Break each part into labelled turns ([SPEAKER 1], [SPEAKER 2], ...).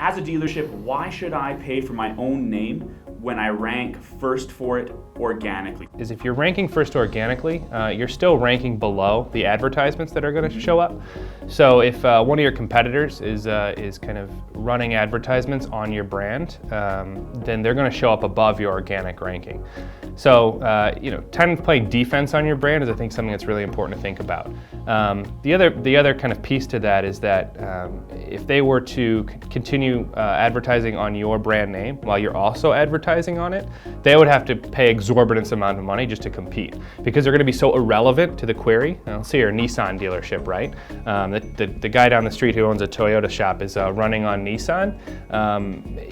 [SPEAKER 1] as a dealership, why should I pay for my own name when I rank first for it organically?
[SPEAKER 2] Is if you're ranking first organically, you're still ranking below the advertisements that are going to show up. So if one of your competitors is kind of running advertisements on your brand, then they're going to show up above your organic ranking. So kind of playing defense on your brand is, I think, something that's really important to think about. The other kind of piece to that is that if they were to continue advertising on your brand name while you're also advertising on it, they would have to pay exorbitant amount of money just to compete, because they're going to be so irrelevant to the query. Let's say you're a Nissan dealership, right? The guy down the street who owns a Toyota shop is running on Nissan.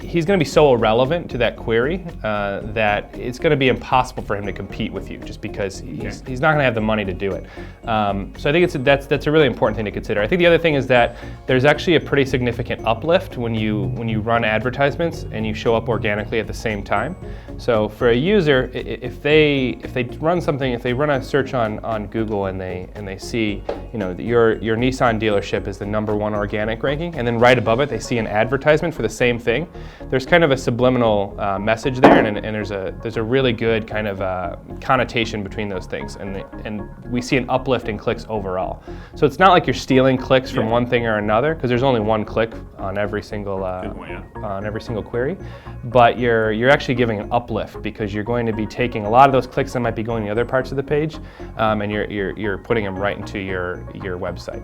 [SPEAKER 2] He's going to be so irrelevant to that query that it's going to be impossible for him to compete with you, just because he's not going to have the money to do it. So I think that's a really important thing to consider. I think the other thing is that there's actually a pretty significant uplift when you run advertisements and you show up organically at the same time. So for a user, if they run a search on Google and they see that your Nissan dealership is the #1 organic ranking, and then right above it they see an advertisement for the same thing, there's kind of a subliminal message there, and there's a really good kind of connotation between those things, and we see an uplift in clicks overall. So it's not like you're stealing clicks from one thing or another, because there's only one click on every single query, but you're actually giving an uplift, because you're going to be taking a lot of those clicks that might be going to other parts of the page, and you're putting them right into your website.